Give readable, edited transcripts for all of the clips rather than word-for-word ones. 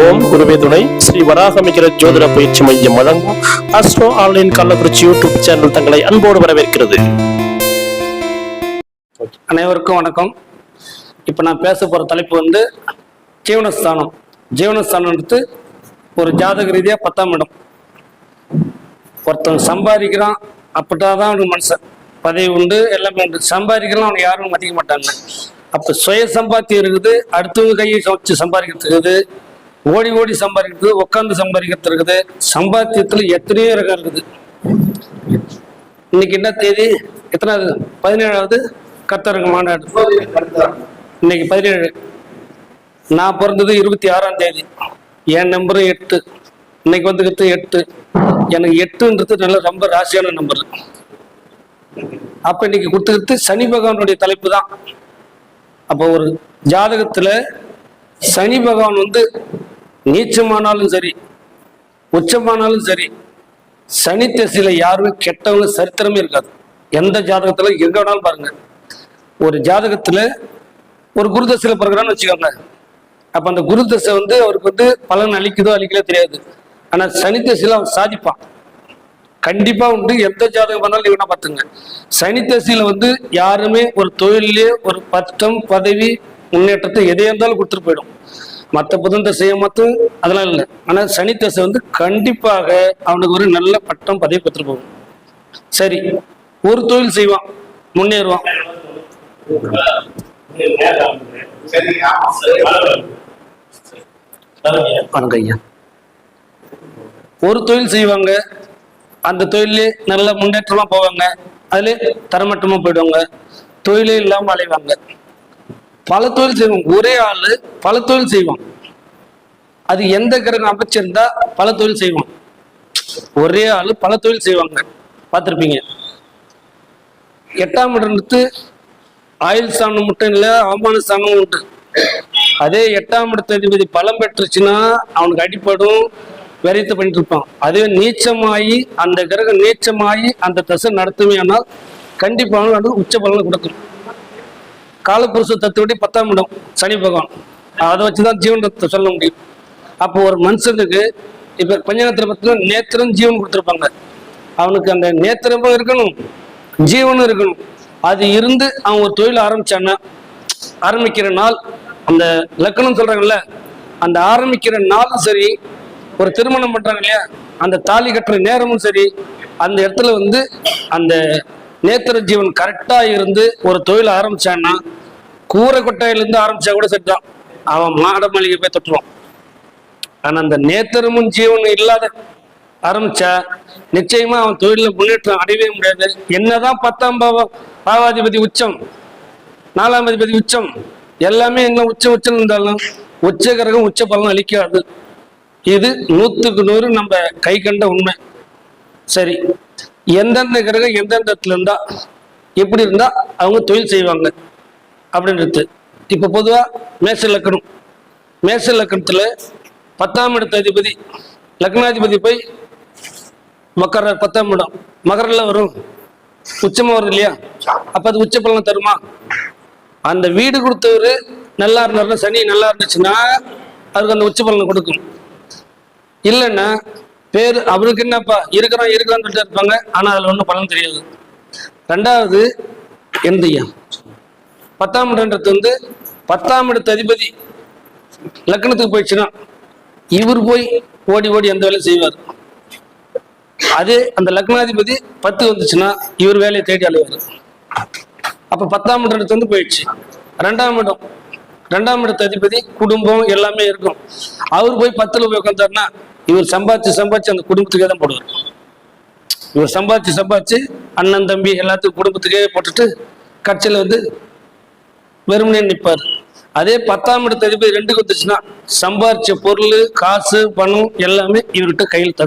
ஓம் குருவே துணை ஸ்ரீ வராகமிகிற ஜோதிட பயிற்சி மையம் வழங்கும் astro online Kallakurichi YouTube channel தங்களை அன்போடு வரவேற்கிறது. அனைவருக்கும் வணக்கம். இப்போ நான் பேச போகிற தலைப்பு ஜீவனஸ்தானம். ஜீவனஸ்தானம் எடுத்து ஒரு ஜாதக ரீதியாக 10ஆம் இடம். ஒருத்தன் சம்பாதிக்கிறான் அப்படிதான் அவனுக்கு மனுஷன் பதவி உண்டு, எல்லாமே உண்டு. சம்பாதிக்கலாம் அவனுக்கு யாரும் மதிக்க மாட்டாங்க. அப்போ சுய சம்பாத்தியம் இருக்குது, அடுத்தவங்க கையை வச்சு சம்பாதிக்கிறது இருக்குது, ஓடி ஓடி சம்பாதிக்கிறது, உட்காந்து சம்பாதிக்கிறது இருக்குது. சம்பாத்தியத்தில் எத்தனையோ ரகம் இருக்குது. இன்னைக்கு என்ன தேதி? எத்தனாவது? 17வது கர்த்தரங்க மாநாடு. இன்னைக்கு 17. நான் பிறந்தது 26ஆம் தேதி. என் நம்பரும் 8. இன்னைக்கு வந்துக்கிறது 8. எனக்கு 8ன்றது நல்ல ரொம்ப ராசியான நம்பர். அப்ப இன்னைக்கு கொடுத்துக்கிறது சனி பகவானுடைய தலைப்பு தான். அப்போ ஒரு ஜாதகத்துல சனி பகவான் நீச்சமானாலும் சரி, உச்சமானாலும் சரி, சனி திசையில யாருமே கெட்டவங்க சரித்திரமே இருக்காது. எந்த ஜாதகத்துல எங்க வேணாலும் பாருங்க. ஒரு ஜாதகத்துல ஒரு குரு தசையில பிறகுறான்னு வச்சுக்கோங்க. அப்ப அந்த குரு தசை அவருக்கு பலன் அளிக்குதோ அளிக்கல தெரியாது. ஆனா சனி திசையில அவன் சாதிப்பான். கண்டிப்பா உண்டு. எந்த ஜாதகம் பண்ணாலும் நீங்க பார்த்துங்க. சனி திசையில யாருமே ஒரு தொழிலே ஒரு பட்டம் பதவி முன்னேற்றத்தை எதையா இருந்தாலும் கொடுத்துட்டு போயிடும். மற்ற புதன் தசையை மட்டும் அதெல்லாம் இல்லை. ஆனா சனி தசை கண்டிப்பாக அவனுக்கு ஒரு நல்ல பட்டம் பதவி கொடுத்துட்டு போகும். சரி, ஒரு தொழில் செய்வான், முன்னேறுவான். ஒரு தொழில் செய்வாங்க, அந்த தொழிலே நல்ல முன்னேற்றமா போவாங்க, அதுல தரமட்டமா போயிடுவாங்க, தொழிலே இல்லாம அலைவாங்க. பல தொழில் செய்வாங்க. ஒரே ஆளு பல தொழில் செய்வான். அது எந்த கிரகம் அமைச்சிருந்தா பல தொழில் செய்வான். ஒரே ஆளு பல தொழில் செய்வாங்க, பார்த்திருப்பீங்க. 8ஆம் இடத்து ஆயுள் ஸ்தானம் மட்டும் இல்லை, அவமான ஸ்தானமும் உண்டு. அதே 8ஆம் இடத்து அதிபதி பலம் பெற்றுச்சுன்னா அவனுக்கு அடிப்படும், விரைத்து பண்ணிட்டு இருப்பான். அதே நீச்சமாயி அந்த கிரகம் நீச்சமாயி அந்த தசை நடத்துமே ஆனால் கண்டிப்பாக உச்ச பலனை கொடுக்கும். காலப்புருஷ தத்துவடி 10ஆம் இடம் சனி பகவான். அதை வச்சுதான் ஜீவனத்தை சொல்ல முடியும். அப்போ ஒரு மனுஷனுக்கு இப்ப பஞ்சநேத்திர பத்தில நேத்திரம் ஜீவன் கொடுத்துருப்பாங்க. அவனுக்கு அந்த நேத்திரமும் இருக்கணும், ஜீவனும் இருக்கணும். அது இருந்து அவன் ஒரு தொழில் ஆரம்பிச்சான்னா, ஆரம்பிக்கிற நாள் அந்த லக்கணம் சொல்றாங்கல்ல, அந்த ஆரம்பிக்கிற நாளும் சரி, ஒரு திருமணம் பண்றாங்க இல்லையா, அந்த தாலி கட்டுற நேரமும் சரி, அந்த இடத்துல அந்த நேத்திர ஜீவன் கரெக்டா இருந்து ஒரு தொழில் ஆரம்பிச்சான்னா, கூரை கொட்டையிலிருந்து ஆரம்பிச்சா கூட சரிதான், அவன் மாட மளிகை போய் தொட்டுருவான். ஆனா அந்த நேத்திரமும் ஜீவனும் இல்லாத ஆரம்பிச்சா நிச்சயமா அவன் தொழில முன்னேற்றம் அடையவே முடியாது. என்னதான் 10ஆம் பாவாதிபதி உச்சம், 4ஆம் அதிபதி உச்சம், எல்லாமே என்ன உச்சம் இருந்தாலும் உச்ச கிரகம் உச்ச பலன் அளிக்காது. இது 100க்கு 100 நம்ம கை கண்ட உண்மை. சரி, எந்தெந்த கிரகம் எந்தெந்த இடத்துல இருந்தா எப்படி இருந்தா அவங்க தொழில் செய்வாங்க அப்படின்றது. இப்ப பொதுவா மேச லக்கணம். மேச லக்கணத்துல 10ஆம் இடத்து அதிபதி லக்னாதிபதி போய் மகர 10ஆம் இடம் மகரில் வரும், உச்சமா வருது இல்லையா? அப்ப அது உச்ச பலனை தருமா? அந்த வீடு கொடுத்தவரு நல்லா இருந்தாருன்னா, சனி நல்லா இருந்துச்சுன்னா அதுக்கு அந்த உச்ச பலனை கொடுக்கும். இல்லைன்னா பேரு அவருக்கு என்னப்பா இருக்கிறான்னு சொல்லிட்டு இருப்பாங்க, ஆனா அதுல ஒன்றும் பலன் தெரியாது. 2வது எந்தையா 10ஆம் இடம்ன்றது 10ஆம் இடத்து அதிபதி லக்னத்துக்கு போயிடுச்சுன்னா இவர் போய் ஓடி ஓடி எந்த வேலையும் செய்வார். அதே அந்த லக்னாதிபதி 10 வந்துச்சுன்னா இவர் வேலையை தேடி அலைவார். அப்ப 10ஆம் இடத்து போயிடுச்சு. 2ஆம் இடத்து அதிபதி குடும்பம் எல்லாமே இருக்கும். அவர் போய் 10ல் போய் உட்காந்தாருன்னா இவர் சம்பாதிச்சு அந்த குடும்பத்துக்கே தான் போடுவார். இவர் சம்பாதிச்சு அண்ணன் தம்பி எல்லாத்துக்கும் குடும்பத்துக்கே போட்டுட்டு கட்சியில வெறுமனே நிற்பார். அதே 10ஆம் இடத்து அதிபதி 2க்கு வந்துச்சுன்னா சம்பாதிச்ச பொருள் காசு பணம் எல்லாமே இவர்கிட்ட கையில்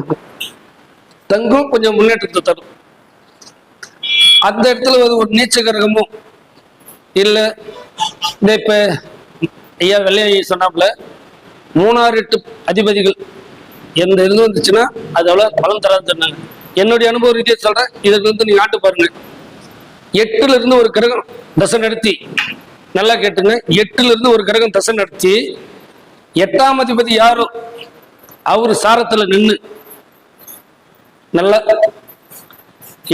தங்கும், கொஞ்சம் முன்னேற்றத்தை தரும். அந்த இடத்துல ஒரு நீச்ச கிரகமும் இல்ல, இப்ப ஐயா வெள்ளையா சொன்னாப்புல 3, 8 அதிபதிகள் எந்த இருந்து வந்துச்சுன்னா அது அவ்வளவு பலன் தராது சொன்னாங்க. என்னுடைய அனுபவ ரீதியை சொல்றேன், இதுக்கு நீங்க ஆட்டு பாருங்க. 8ல இருந்து ஒரு கிரகம் தசை நடத்தி, நல்லா கேட்டுங்க, 8ல இருந்து ஒரு கிரகம் தசை நடத்தி 8ஆம் அதிபதி யாரோ அவரு சாரத்துல நின்று நல்லா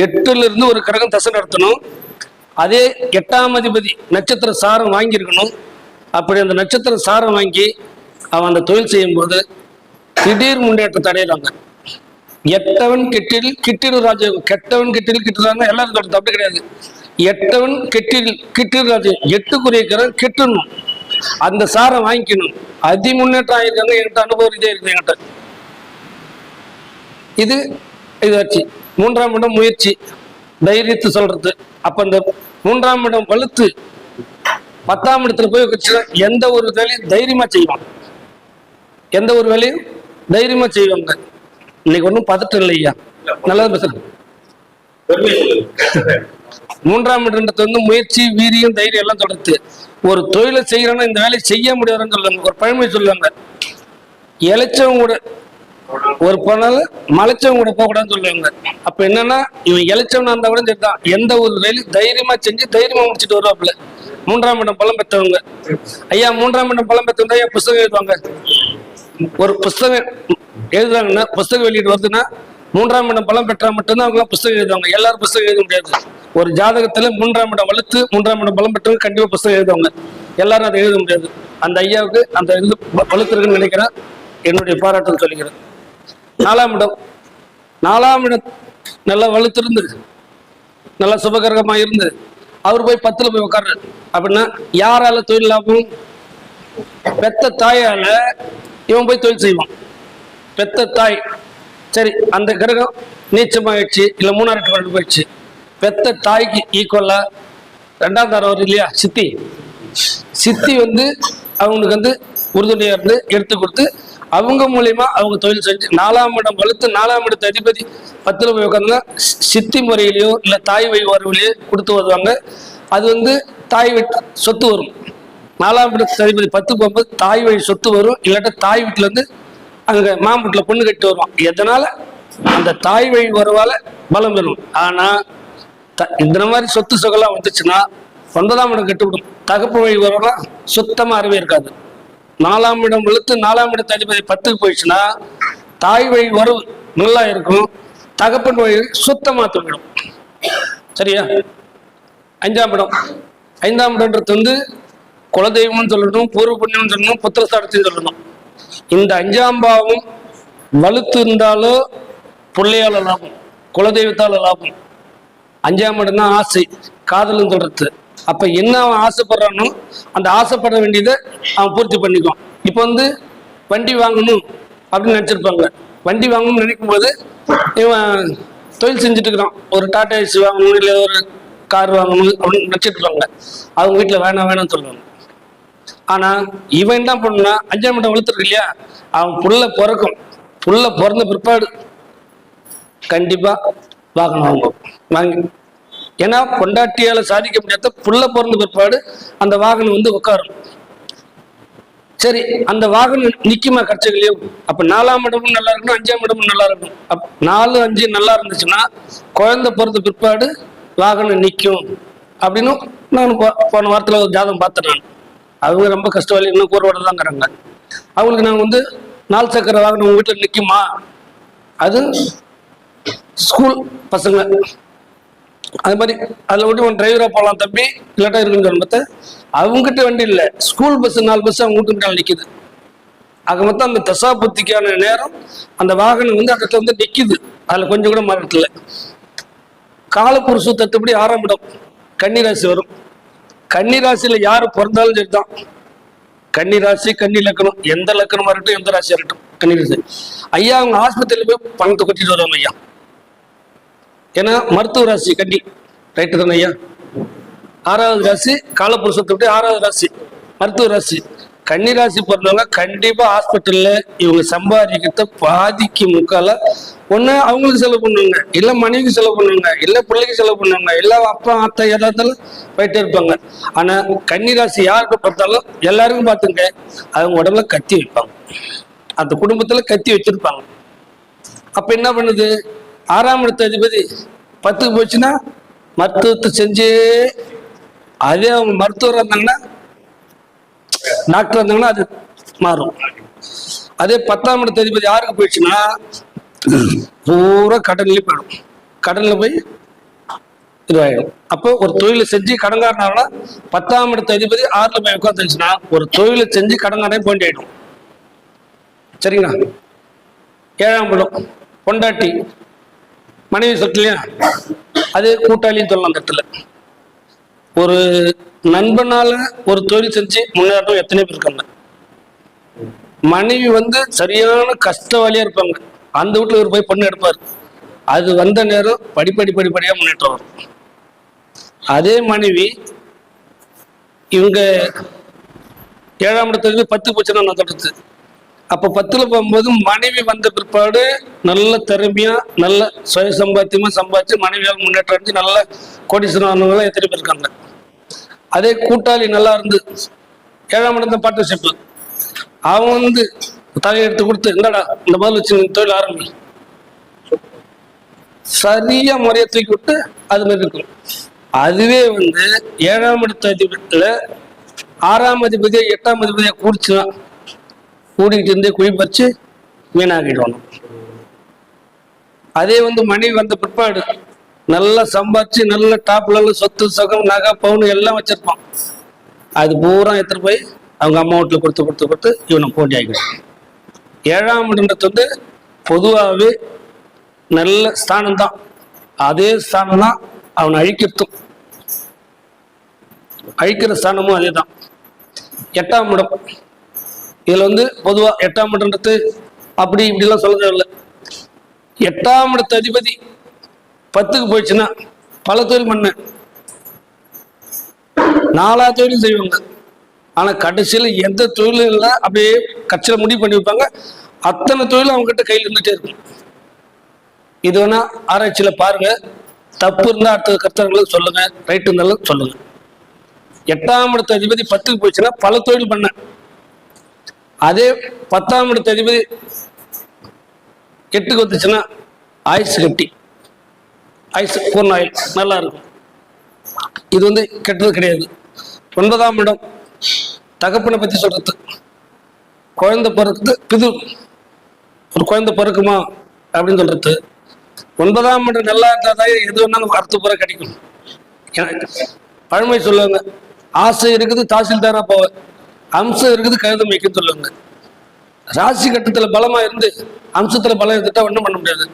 8ல இருந்து ஒரு கிரகம் தசை நடத்தணும். அதே 8ஆம் அதிபதி நட்சத்திர சாரம் வாங்கியிருக்கணும். அப்படி அந்த நட்சத்திர சாரம் வாங்கி அவன் அந்த தொழில் செய்யும் போது திடீர் முன்னேற்றத்தை அடையிறாங்க. எட்டவன் கெட்டில் கிட்டிரு ராஜயோகம், கெட்டவன் கெட்டில் கிட்டுறாங்க எல்லாரும் சொல்றது அப்படி கிடையாது. எட்டவன் கெட்டில் கிட்டிரு ராஜயோகம், 8க்குரிய கிரகம் கெட்டணும், அந்த சாரம் வாங்கிக்கணும். அதி முன்னேற்றம் ஆயிருக்காங்க. என்கிட்ட அனுபவம் இதே இருக்குது என்கிட்ட. இது இதாச்சு. 3ஆம் இடம் முயற்சி, தைரியத்தை சொல்றது. அப்ப அந்த 3ஆம் இடம் வலுத்து 10ஆம் இடத்துல போய் வச்சுன்னா எந்த ஒரு வேலையும் தைரியமா செய்வாங்க. எந்த ஒரு வேலையும் தைரியமா செய்வாங்க. இன்னைக்கு ஒன்றும் பதட்டம் இல்லையா, நல்லா பேசுறேன். 3ஆம் இடத்தை வந்து முயற்சி, வீரியம், தைரியம் எல்லாம் தொடர்த்து. ஒரு தொழிலை செய்யறோன்னா இந்த வேலையை செய்ய முடியாதுன்னு சொல்லுவாங்க. ஒரு பழமொழி சொல்லுவாங்க, இழைச்சவங்க கூட ஒரு போனால மலைச்சவங்க கூட போகக்கூடாதுன்னு சொல்லுவாங்க. அப்ப என்னன்னா இவன் இழைச்சவனா இருந்தா கூட சரிதான், எந்த ஒரு வேலையும் தைரியமா செஞ்சு தைரியமா முடிச்சுட்டு வருவாப்புல. 3ஆம் இடம் பலம் பெற்றவங்க ஐயா, 3ஆம் இடம் பலம் பெற்றவங்க ஐயா புஸ்தகம் எழுதுவாங்க. ஒரு புஸ்தகம் எழுதுறாங்கன்னா, புஸ்தகம் வெளியிட்டு வருதுன்னா 3ஆம் இடம் பலம் பெற்றா மட்டும்தான் அவங்க புஸ்தகம் எழுதுவாங்க. எல்லாரும் புஸ்தகம் எழுத முடியாது. ஒரு ஜாதகத்துல 3ஆம் இடம் வலுத்து 3ஆம் இடம் பலம் பெற்றவங்க கண்டிப்பா புஸ்தகம் எழுதுவாங்க. எல்லாரும் அதை எழுத முடியாது. அந்த ஐயாவுக்கு அந்த இது வலுத்துருக்குன்னு நினைக்கிறேன். என்னுடைய பாராட்டுன்னு சொல்லிக்கிறேன். 4ஆம் இடம், 4ஆம் இடம் நல்லா வலுத்திருந்து நல்லா சுபகரகமா இருந்து அவர் போய் 10ல போய் உட்கார்றாரு அப்படின்னா யாரால தொழில் லாபம்? பெத்த தாயால இவன் போய் தொழில் செய்வான். பெத்த தாய் சரி, அந்த கிரகம் நீச்சமாயிடுச்சு, இல்லை 3ஆம் இடத்துக்கு போயிடுச்சு. பெத்த தாய்க்கு ஈக்குவலா 2ஆம் தாரம் வரும் இல்லையா, சித்தி. சித்தி வந்து அவங்களுக்கு வந்து உறுதுணையா இருந்து எடுத்து கொடுத்து அவங்க மூலியமா அவங்க தொழில் செஞ்சு 4ஆம் இடம் வலுத்து 4ஆம் இடத்து அதிபதி 10ல போய் உட்காந்துன்னா சித்தி முறையிலையோ இல்லை தாய் வழி வரவிலையோ கொடுத்து வருவாங்க. அது வந்து தாய் வீட்டு சொத்து வரும். 4ஆம் இடத்து அதிபதி 10 போகும்போது தாய் வழி சொத்து வரும். இல்லாட்ட தாய் வீட்டுல இருந்து அங்க மாம்பூட்டில் பொண்ணு கட்டி வருவான். எதனால? அந்த தாய் வழி வரவால பலம் பெறும். ஆனா இந்த மாதிரி சொத்து சொகெல்லாம் வந்துச்சுன்னா 9ஆம் இடம் கட்டுவிடும். தகப்பு வழி வரலாம் சுத்தமா அறவே இருக்காது. 4ஆம் இடம் வலுத்து 4ஆம் இடத்து அதிபதி 10க்கு போயிடுச்சுன்னா தாய் வழி வரவு நல்லா இருக்கும், தகப்பன் வழி சுத்தமா தூங்கிடும். சரியா? 5ஆம் இடம், 5ஆம் இடம்ன்றது வந்து குலதெய்வம்னு சொல்லணும், பூர்வ புண்ணியம்னு சொல்லணும், புத்திரஸ்தானத்தையும் சொல்லணும். இந்த 5ஆம் பாவம் வலுத்து இருந்தாலோ பிள்ளையால லாபம், குலதெய்வத்தால லாபம். 5ஆம் இடம் தான் ஆசை, காதல்னு சொல்றது. அப்ப என்ன அவன் ஆசைப்படுறானோ அந்த ஆசைப்பட வேண்டியதை அவன் பூர்த்தி பண்ணிக்குவான். இப்ப வந்து வண்டி வாங்கணும் அப்படின்னு நினைச்சிருப்பாங்க. வண்டி வாங்கணும்னு நினைக்கும் போது இவன் தொழில் செஞ்சுட்டு இருக்கிறான். ஒரு டாடா ஏசி வாங்கணும், இல்லை ஒரு கார் வாங்கணும் அப்படின்னு நினைச்சிட்டு இருப்பாங்க. அவங்க வீட்டுல வேணாம் வேணாம்னு சொல்லுவாங்க. ஆனா இவன் என்ன பண்ணா 5ஆம் இடம் வலுத்துருக்கு இல்லையா, அவன் புள்ள பிறக்கும், புள்ள பிறந்த பிற்பாடு கண்டிப்பா வாங்கணும் வாங்கி. ஏன்னா பொண்டாட்டியால சாதிக்க முடியாத புள்ள பிறந்த பிற்பாடு அந்த வாகனம் வந்து உட்காரும். சரி, அந்த வாகனம் நிக்குமா கட்சிகளையும்? அப்ப 4ஆம் இடமும் நல்லா இருக்கணும், 5ஆம் இடமும் நல்லா இருக்கணும். 4, 5 நல்லா இருந்துச்சுன்னா குழந்தை பிறந்த பிற்பாடு வாகனம் நிற்கும் அப்படின்னு நான் போன வாரத்துல ஒரு ஜாதகம் பார்த்தேன். நான் அவங்க ரொம்ப கஷ்டவாளி, இன்னும் கூறுவோட தாங்கிறாங்க. அவங்களுக்கு நாங்கள் வந்து 4 சக்கர வாகனம் உங்க வீட்டில் நிற்குமா? அது ஸ்கூல் பசங்க அது மாதிரி அதில் விட்டு ஒன் டிரைவராக போகலாம் தம்பி, இல்லாட்டா இருக்குன்னு சொல்ல அவங்ககிட்ட வண்டி இல்லை, ஸ்கூல் பஸ் 4 பஸ் அவங்க வீட்டுக்கிட்ட நிற்குது. ஆக மொத்தம் அந்த தசா புத்திக்கான நேரம் அந்த வாகனம் வந்து அந்த இடத்துல வந்து நிற்குது. அதில் கொஞ்சம் கூட மாறல. காலப்புருஷ தத்துப்படி 6ஆம் இடம் கன்னிராசி வரும். கன்னிராசியில யாரு பிறந்தாலும் சரிதான். கன்னிராசி, கன்னி லக்கணம், எந்த லக்கணமா இருக்கட்டும், எந்த ராசியா இருக்கட்டும், கன்னிராசி ஐயா அவங்க ஆஸ்பத்திரியில போய் பணத்தை கொட்டிட்டு வருவாங்க ஐயா. ஏன்னா மருத்துவ ராசி கன்னி, ரைட்டு தானே ஐயா? 6வது ராசி காலப்புருஷத்தை 6வது ராசி மருத்துவ ராசி. கன்னிராசி பிறந்தவங்க கண்டிப்பா ஹாஸ்பிட்டல்ல இவங்க சம்பாதிக்கிறத பாதிக்கு முக்கால ஒண்ணு அவங்களுக்கு செலவு பண்ணுவாங்க, இல்ல மனைவிக்கு செலவு பண்ணுவாங்க, இல்ல பிள்ளைக்கு செலவு பண்ணுவாங்க, இல்ல அப்பா அத்தை ஏதாத்தாலும் போயிட்டே இருப்பாங்க. ஆனா கன்னிராசி யாருக்கு பார்த்தாலும் எல்லாருக்கும் பார்த்துங்க அவங்க உடம்புல கத்தி வைப்பாங்க, அந்த குடும்பத்துல கத்தி வச்சிருப்பாங்க. அப்ப என்ன பண்ணுது? 6ஆம் இடத்து அதிபதி 10க்கு போச்சுன்னா மருத்துவத்தை செஞ்சே, அதே அவங்க மருத்துவர் இருந்தாங்கன்னா டாக்டர் இருந்தாங்கன்னா அது மாறும். அதே 10ஆம் இடத்து அதிபதி யாருக்கு போயிடுச்சுன்னா பூரா கடன்லயே போயிடும். கடன்ல போய் இதுவாயிடும். அப்போ ஒரு தொழிலை செஞ்சு கடன்காரனால 10ஆம் இடத்து அதிபதி 6ல போய் உட்காந்துச்சுன்னா ஒரு தொழிலை செஞ்சு கடன்காரனே போண்டி ஆயிடும். சரிங்களா? 7ஆம் இடம் பொண்டாட்டி மனைவி சொல்லலையா, அது கூட்டாளின்னு சொல்லலாம். அந்த இடத்துல ஒரு நண்பனால ஒரு தொழில் செஞ்சு முன்னேற்றம் எத்தனை பேர் இருக்காங்க. மனைவி சரியான கஷ்டவாளியா இருப்பாங்க. அந்த வீட்டுல இவர் போய் பொண்ணு எடுப்பார். அது வந்த நேரம் படிப்படியா முன்னேற்றம் வரும். அதே மனைவி இவங்க 7ஆம் இடத்துல 10 போச்சுன்னா நான் சொல்றது. அப்ப 10ல போகும்போது மனைவி வந்த பிற்பாடு நல்ல திறமையா நல்ல சுய சம்பாத்தியமா சம்பாதிச்சு மனைவியால் முன்னேற்றம் அடைஞ்சு நல்ல கோடீஸ்வரன் எத்தனை பேர் இருக்காங்க. அதே கூட்டாளி நல்லா இருந்து 7ஆம் இடம் தான் பார்ட்னர்ஷிப், அவன் தலையெடுத்து கொடுத்து இந்தாடா இந்த மாதிரி வச்சு தொழில் ஆரம்பி, சரியா முறையை தூக்கி விட்டு அது மாதிரி இருக்கும். அதுவே 7ஆம் இடத்து அதிபதியில 6ஆம் அதிபதியை 8ஆம் அதிபதியை கூடிச்சுதான் கூடிக்கிட்டு இருந்தே குழி பறிச்சு வீணாக்கிடுவாங்க. அதே மனைவி வந்த பிற்பாடு நல்லா சம்பாதிச்சு நல்ல டாப்ல சொத்து சகம் நகை பவுன் எல்லாம் வச்சிருப்பான். அது பூரா எடுத்துட்டு போய் அவங்க அம்மா வீட்டுல கொடுத்து இவனை போட்டி ஆகிடும். 7ஆம் இடம்ன்றது பொதுவாகவே நல்ல ஸ்தானம் தான். அதே ஸ்தானம் தான் அவனை அழிக்கிற ஸ்தானமும் அதே தான். 8ஆம் இடம் இதுல பொதுவா 8ஆம் இடம்ன்றது அப்படி இப்படிலாம் சொல்ல தேவையில்லை. 8ஆம் இடத்து அதிபதி 10க்கு போயிடுச்சுன்னா பல தொழில் பண்ண 4 தொழிலும் செய்வாங்க. ஆனா கடைசியில எந்த தொழிலும் இல்லை, அப்படியே கட்சியில முடிவு பண்ணி வைப்பாங்க. அத்தனை தொழிலும் அவங்க கிட்ட கையில் இருந்துட்டே இருக்கும். இது வேணா ஆராய்ச்சியில பாருங்க. தப்பு இருந்தா அடுத்த கர்த்தர்களுக்கு சொல்லுங்க, ரைட் இருந்தாலும் சொல்லுங்க. 8ஆம் இடத்து அதிபதி 10க்கு போயிடுச்சுன்னா பல தொழில் பண்ண. அதே 10ஆம் இடத்து அதிபதி 8க்கு வந்துச்சுன்னா ஆயுசு கட்டி ஆயுசு பூர்ண ஆயுள் நல்லா இருக்கும். இது கெட்டது கிடையாது. 9ஆம் இடம் தகப்பனை பத்தி சொல்றது. குழந்தை பிறக்குது பிது, ஒரு குழந்தை பிறக்குமா அப்படின்னு சொல்றது. 9ஆம் இடம் நல்லா இருந்தாதான் எது வேணாலும் அர்த்த பூரா கிடைக்கும். பழமை சொல்லுவாங்க, ஆசை இருக்குது தாசில்தாரா போவ, அம்சம் இருக்குது கழுதம் வைக்க சொல்லுவாங்க. ராசி கட்டத்துல பலமா இருந்து அம்சத்துல பலம் இருந்துட்டா ஒன்றும் பண்ண முடியாது.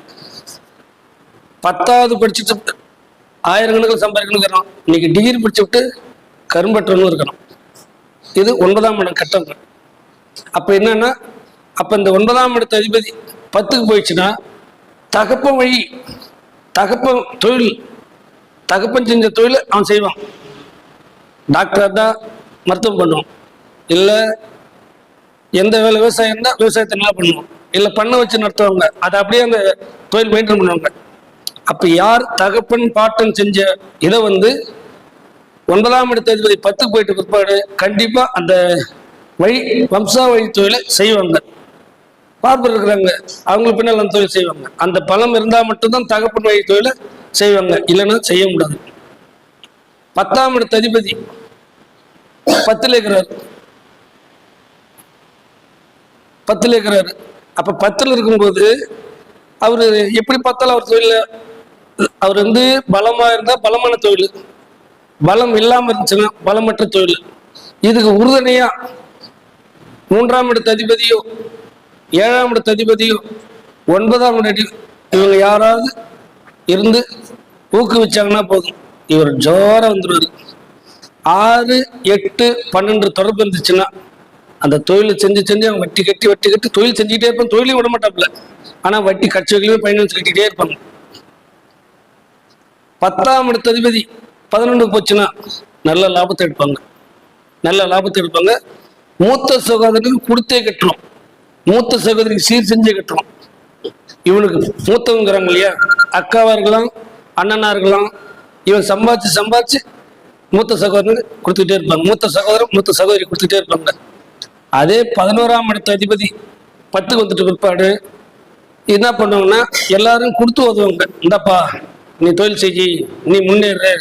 10வது படிச்சுட்டு 1000 கணக்கில் சம்பாதிக்கணும். இன்னைக்கு டிகிரி படிச்சு விட்டு கரும்பற்றணும் இருக்கணும். இது 9ஆம் இடம் கட்டம். அப்ப என்னன்னா, அப்ப இந்த 9ஆம் இடத்து அதிபதி 10க்கு போயிடுச்சுன்னா தகப்பன் வழி, தகப்பன் தொழில், தகப்பன் செஞ்ச தொழில் அவன் செய்வான். டாக்டரா தான் மருத்துவம் பண்ணுவான், இல்லை எந்த வேலை விவசாயம் இருந்தால் விவசாயத்தை நல்லா பண்ணுவோம், இல்லை பண்ண வச்சு நடத்துவாங்க. அதை அப்படியே அந்த தொழில் மெயின்டைன் பண்ணுவாங்க. அப்ப யார் தகப்பன் பாட்டன் செஞ்ச இதை 9ஆம் இடத்து அதிபதி 10க்கு போயிட்டு பிற்பாடு கண்டிப்பா அந்த வழி வம்சா வழி தொழிலை செய்வாங்க. பார்ப்பர் இருக்கிறாங்க, அவங்களுக்கு பின்னால் அந்த தொழில் செய்வாங்க. அந்த பலம் இருந்தா மட்டும்தான் தகப்பன் வழி தொழிலை செய்வாங்க, இல்லைன்னா செய்ய முடியாது. 10ஆம் இடத்து அதிபதி 10ல இருக்கிறாரு. அப்ப 10ல இருக்கும்போது அவரு எப்படி பார்த்தாலும் அவர் தொழில அவர் பலமா இருந்தா பலமான தொழில், பலம் இல்லாம இருந்துச்சுன்னா பலமற்ற தொழில். இதுக்கு உறுதுணையா 3ஆம் இடத்து அதிபதியோ 7ஆம் இடத்து அதிபதியோ 9ஆம் இடத்து இவங்க யாராவது இருந்து ஊக்குவிச்சாங்கன்னா போதும், இவர் ஜோரா வந்துடுவாரு. 6, 8, 12 தொடர்பு இருந்துச்சுன்னா அந்த தொழிலை செஞ்சு அவங்க வட்டி கட்டி தொழில் செஞ்சுக்கிட்டே இருப்பாங்க. தொழிலையும் விட மாட்டாப்புல, ஆனா வட்டி கட்சிகளையும் பைனான்ஸ் கட்டிக்கிட்டே இருப்பாங்க. 10ஆம் இடத்து அதிபதி 11க்கு போச்சுன்னா நல்ல லாபத்தை எடுப்பாங்க. மூத்த சகோதரனுக்கு கொடுத்தே கட்டுறோம், மூத்த சகோதரிக்கு சீர் செஞ்சே கட்டுறோம். இவனுக்கு மூத்தவங்கிறாங்க இல்லையா, அக்காவா இருக்கலாம் அண்ணனா இருக்கலாம், இவன் சம்பாதிச்சு மூத்த சகோதரனுக்கு கொடுத்துட்டே இருப்பாங்க, மூத்த சகோதரி கொடுத்துட்டே இருப்பாங்க. அதே 11ஆம் இடத்து அதிபதி 10க்கு வந்துட்டு பிற்பாடு என்ன பண்ணுவாங்கன்னா எல்லாரும் கொடுத்து உதவுவாங்க. இந்தாப்பா நீ தொழில் செஞ்சு நீ முன்னேறு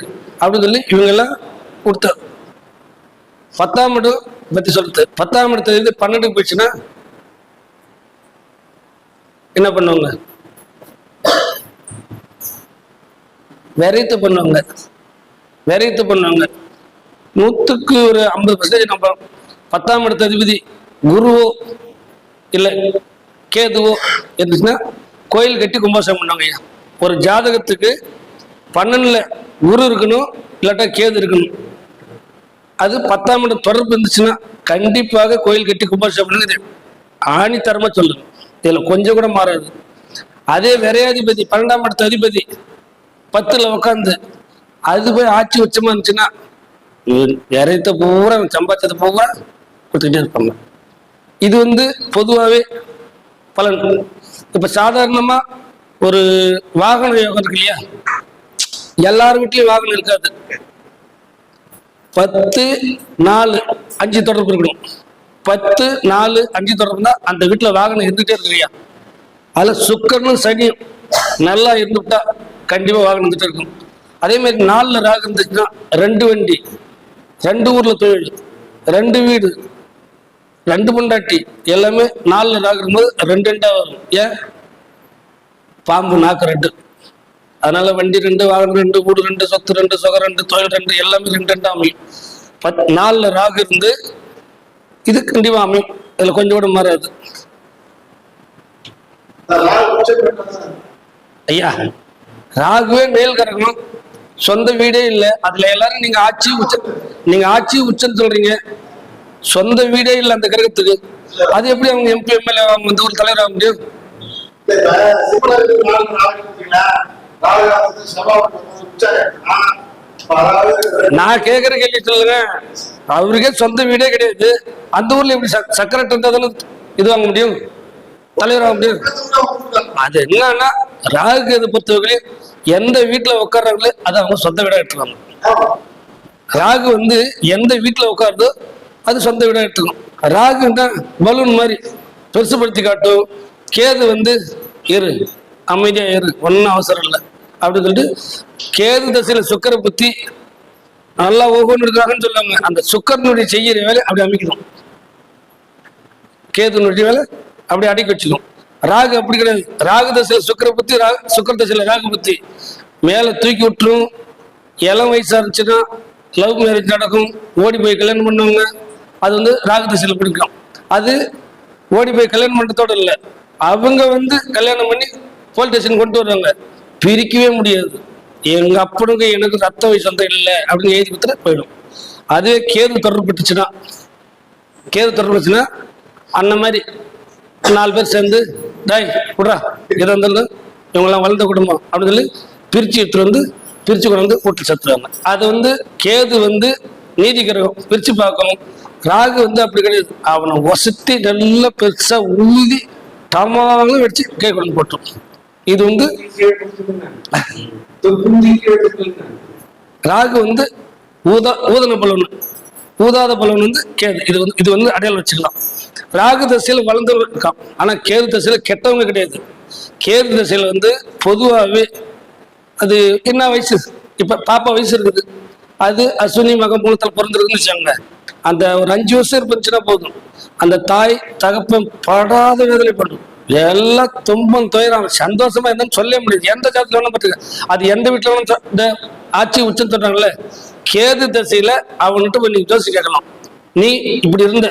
அப்படின்னு சொல்லி இவங்க எல்லாம் கொடுத்த 10ஆம் இடம் பத்தி சொல்றது. 10ஆம் இடத்துல இருந்து 12க்கு போயிடுச்சுன்னா என்ன பண்ணுவாங்க? விரைத்து பண்ணுவாங்க. 100க்கு ஒரு 50% நம்ம 10ஆம் இடத்து அதிபதி குருவோ இல்லை கேதுவோ இருந்துச்சுன்னா கோயில் கட்டி கும்பாபிஷேகம் பண்ணுவாங்க ஐயா. ஒரு ஜாதகத்துக்கு 12ல குரு இருக்கணும், இல்லாட்டா கேது இருக்கணும். அது 10ஆம் இடம் தொடர்பு இருந்துச்சுன்னா கண்டிப்பாக கோயில் கட்டி கும்பாபிஷேகம் பண்ணுறது ஆணித்தரமா சொல்லணும். இதுல கொஞ்சம் கூட மாறாது. அதே விரையாதிபதி 12ஆம் இடத்து அதிபதி 10ல உட்காந்து அது போய் ஆட்சி உச்சமா இருந்துச்சுன்னா இறைத்த பூரா சம்பாதிச்சதை பூரா கொடுத்துக்கிட்டே இருப்பாங்க. இது பொதுவாகவே பலன். இப்ப சாதாரணமா ஒரு வாகன யோகம் இருக்கு இல்லையா, எல்லார் வீட்லயும் வாகனம் இருக்காது. 10, 4, 5 தொடர்பு இருக்கணும். 10, 4, 5 தொடர்புனா அந்த வீட்டுல வாகனம் இருந்துட்டே இருக்கு இல்லையா. அதுல சுக்கரனும் சனியும் நல்லா இருந்துட்டா கண்டிப்பா வாகனம் இருந்துட்டே இருக்கும். அதே மாதிரி 4ல ராகு இருந்துச்சுன்னா 2 வண்டி, 2 ஊர்ல தொழில், 2 வீடு, 2 பொண்டாட்டி, எல்லாமே 4ல ராகு இருக்கும்போது 2 2 வரும். ஏன்? பாம்பு நாக்கு 2. அதனால வண்டி 2, வாகனம் 2, வீடு 2, சொத்து 2, சொகம் 2, தொழில் 2, எல்லாமே 2 2 அமையும். 4ல ராகு இருந்து இது கண்டிப்பா அமையும். இதுல கொஞ்சம் கூட மாறாது ஐயா. ராகுவே மேல் கரகணும், சொந்த வீடே இல்லை. அதுல எல்லாரும் நீங்க ஆட்சி உச்சம் சொல்றீங்க, சொந்த வீடே இல்லை அந்த கிரகத்துக்கு. அது எப்படி அவங்க MP MLA அவங்க ஒரு தலைவர் ஆக முடியும்? நான் கேக்குற கேள்வி சொல்லுங்க. அவருக்கே சொந்த வீடே கிடையாது, அந்த ஊர்ல எப்படி சக்கரட்டு இருந்தாலும் இது வாங்க முடியும், தலைவர் ஆக முடியும்? அது என்னன்னா ராகு அதை பொறுத்தவரை எந்த வீட்டுல உட்கார்றாங்களோ அதை அவங்க சொந்த வீடா எடுத்துக்காங்க. ராகு எந்த வீட்டுல உட்காருதோ அது சொந்த வீடா எடுத்துக்கும். ராகு தான் பலூன் மாதிரி பெருசுபடுத்தி காட்டும். கேது இரு அமைதியா இரு, ஒன்னும் அவசரம் இல்லை அப்படின்னு சொல்லிட்டு கேது தசையில சுக்கர புத்தி நல்லா ஒவ்வொன்று இருக்காங்கன்னு சொல்லுவாங்க. அந்த சுக்கரனுடைய செய்யற வேலை அப்படி அமைக்கணும், கேதுனுடைய வேலை அப்படி அடக்கி வச்சுக்கணும். ராகு அப்படி கிடையாது. ராகு தசையில சுக்கர புத்தி, சுக்கர தசையில ராகு புத்தி மேல தூக்கி விட்டுரும். இளம் வயசா இருந்துச்சுன்னா லவ் மேரேஜ் நடக்கும், ஓடி போய் கல்யாணம் பண்ணுவாங்க. அது ராகு தசையில பிடிக்கும். அது ஓடி போய் கல்யாணம் பண்றதோட இல்லை, அவங்க கல்யாணம் பண்ணி போலீஸ் ஸ்டேஷன் கொண்டு வருவாங்க. பிரிக்கவே முடியாது. எங்க அப்பனுக்கு எனக்கு ரத்த வயசு சொந்தம் இல்லை அப்படின்னு எழுதி கொடுத்துட்டு போயிடும். அதுவே கேது தொடர்புச்சுன்னா அந்த மாதிரி 4 பேர் சேர்ந்து டாய் விட்றா எது இருந்தாலும் இவங்கெல்லாம் வளர்ந்த குடும்பம் அப்படின்னு சொல்லி பிரிச்சு எடுத்துட்டு பிரிச்சு கொண்டு வீட்டில் சத்துருவாங்க. அது கேது நீதி கிரகம், பிரிச்சு பார்க்கணும். ராகு அப்படி கிடையாது. அவனை வசதி நல்லா பெருசா ஊதி டமாலும் வச்சு கேட்கணும் போட்டோம். இது ராகு ஊதன பலன், ஊதாத பலன் கேது. இது அடையாளம் வச்சுக்கலாம். ராகு தசையில வளர்ந்தவங்க இருக்கான், ஆனா கேது தசையில கெட்டவங்க கிடையாது. கேது தசையில பொதுவாகவே அது என்ன வயசு, இப்ப பாப்பா வயசு இருக்குது, அது அஸ்வினி மகம் மூலத்தில் பிறந்திருக்குன்னு வச்சாங்க. அந்த ஒரு 5 வருஷம் இருந்துச்சுன்னா போதும், அந்த தாய் தகப்பன் படாத வேதனை பண்ணும். எல்லாம் துன்பம் துயரம் சந்தோஷமா இருந்தாலும் சொல்ல முடியாது. எந்த ஜாதத்துல வேணும் பார்த்துக்க, அது எந்த வீட்டுல வேணும். இந்த ஆட்சி உச்சம் சொல்றாங்கல்ல, கேது தசையில அவன்கிட்ட போய் நீங்க ஜோசி கேட்கலாம். நீ இப்படி இருந்த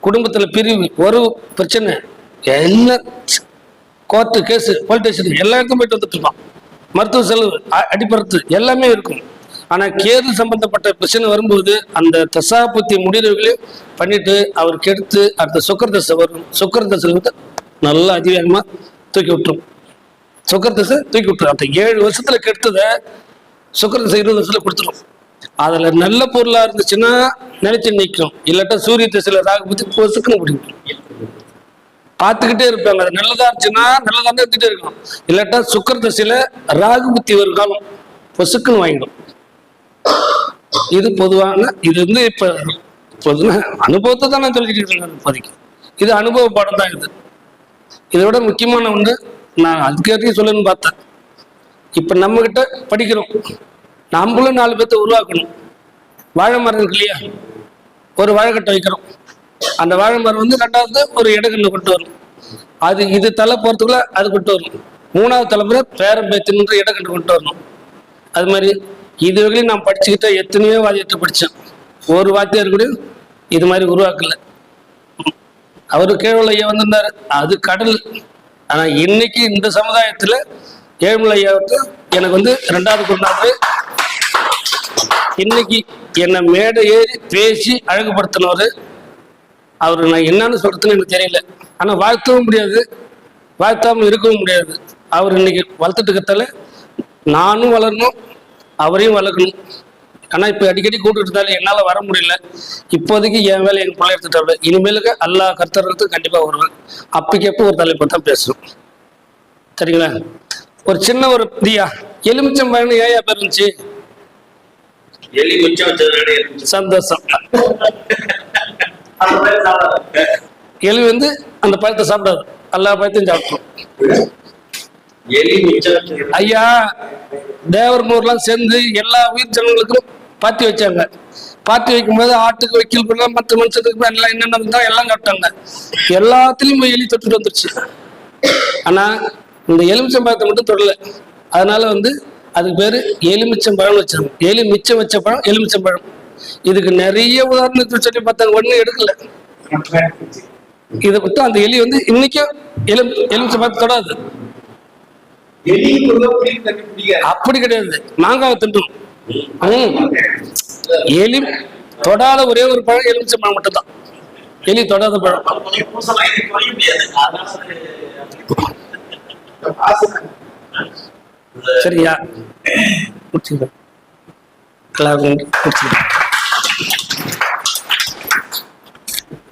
குடும்பத்துல பிரிவு, ஒரு பிரச்சனை, எல்லாம் கோர்ட்டு கேஸ், போலீஸ் ஸ்டேஷன் எல்லா இடத்துக்கும் போயிட்டு வந்துட்டு இருப்பான். மருத்துவ செலவு, அடிப்படத்து எல்லாமே இருக்கும். ஆனா கேது சம்பந்தப்பட்ட பிரச்சனை வரும்போது அந்த தசாபுத்தி முடிவுகளையும் பண்ணிட்டு அவருக்கு எடுத்து அடுத்த சுக்கர தசை வரும். சுக்கர தசை நல்லா அதிவேகமா தூக்கி விட்டுரும். சுக்கர தசை தூக்கி விட்டுரும். அந்த 7 வருஷத்துல கெடுத்ததை சுக்கர தசை 20 வருஷத்துல கொடுத்துரும். அதுல நல்ல பொருளா இருந்துச்சுன்னா நினைச்சு நிற்கும், இல்லாட்டா சூரிய திசையில ராகு பத்தி பொசுக்குன்னு பிடிக்கும். பார்த்துக்கிட்டே இருப்பாங்க. அது நல்லதா இருந்துச்சுன்னா நல்லதா இருந்துகிட்டே இருக்கும், இல்லாட்டா சுக்கர தசையில ராகு புத்தி ஒரு காலம் பொசுக்குன்னு வாங்கிடும். இது பொதுவான இது இப்ப அனுபவத்தை தான் நான் சொல்லிக்கிட்டு இருக்கேன் இப்போதைக்கு. இது அனுபவ பாடம் தான். இதை விட முக்கியமான ஒன்று நான் அதுக்கேற்ற சொல்லணும்னு பார்த்தேன். இப்ப நம்ம கிட்ட படிக்கிறோம், நம்மளும் 4 பேர்த்த உருவாக்கணும். வாழை மரம் இருக்கு இல்லையா, ஒரு வாழைக்கட்டை வைக்கிறோம். அந்த வாழை மரம் வந்து ரெண்டாவது ஒரு இடக்கண்ணு கொண்டு வரும். அது இது தலை போறதுக்குள்ள அது கொண்டு வரும். மூணாவது தலைமுறை பேரம் பேத்தின்ற இடக்கண்ணு கொண்டு வரணும். அது மாதிரி இது வரையிலும் நான் படிச்சுக்கிட்ட எத்தனையோ வாத்தியத்தை படித்தேன். ஒரு வாத்தியார் கூட இது மாதிரி உருவாக்கல. அவரு கேழ்வல் ஐயா வந்திருந்தாரு, அது கடல். ஆனா இன்னைக்கு இந்த சமுதாயத்துல ஏழுமலை ஐயாவுக்கு எனக்கு வந்து 2வது குருநாதர். இன்னைக்கு என்னை மேடை ஏறி பேசி அழகுபடுத்தினவர் அவரு. நான் என்னன்னு சொல்றதுன்னு எனக்கு தெரியல. ஆனா வாழ்த்தவும் முடியாது, வாழ்த்தாம இருக்கவும் முடியாது. அவர் இன்னைக்கு வளர்த்துட்டு இருக்கத்தால நானும் வளரணும், அவரையும் வளர்க்கணும். ஆனா இப்ப அடிக்கடி கூப்பிட்டு இருந்தாலும் என்னால வர முடியல. இப்போதைக்கு என் வேலை என் பிள்ளை எடுத்துட்டாங்க. இனிமேலுக்கு எல்லா கருத்துறதுக்கு கண்டிப்பா வருவேன். அப்பைக்கப்போ ஒரு தலைப்பை தான் பேசணும். சரிங்களா? ஒரு சின்ன ஒரு பிரியா எலுமிச்சம் பழம் ஏயா பேர் இருந்துச்சு? சந்தோஷம். எலி வந்து அந்த பழத்தை சாப்பிடாது, எல்லா பழத்தையும் சாப்பிடும். ஐயா தேவர்மூர்லாம் சேர்ந்து எல்லா உயிர் ஜனங்களுக்கும் பாத்தி வச்சாங்க. பாத்தி வைக்கும்போது ஆட்டுக்கு வைக்கல் மற்ற மனுஷத்துக்கு எல்லாம் என்னென்ன இருந்தா எல்லாம் சாப்பிட்டாங்க. எல்லாத்துலயும் எலி தொட்டுட்டு வந்துருச்சு. ஆனா இந்த எலுமிச்சம்பழத்தை மட்டும் தொடல. அதனால வந்து அதுக்கு பேரு எலுமிச்சம்பழம் வச்சாங்க. எலி மிச்சம் வச்ச பழம் எலுமிச்சம்பழம். இதுக்கு நிறைய உதாரணத்தை சொல்லி பார்த்தாங்க, ஒண்ணு எடுக்கல. இதை மட்டும் அந்த எலி வந்து இன்னைக்கும் எலுமிச்சம்பழத்தை தொடாது. அப்படி கிடையாது, மாங்காவை தின்றும். எலி தொடாத ஒரே ஒரு பழம் எலுமிச்சம்பழம் மட்டும்தான். எலி தொடாத பழம். சரியா?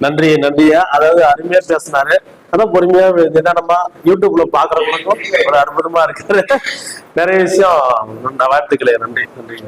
நன்றி நன்றியா. அதாவது அருமையா பேசினாரு. அதான் பொறுமையா நிதானமா யூடியூப்ல பாக்குறவங்களுக்கும் ஒரு அற்புதமா இருக்கு. நிறைய விஷயம் வாழ்த்துக்களே. நன்றி நன்றி.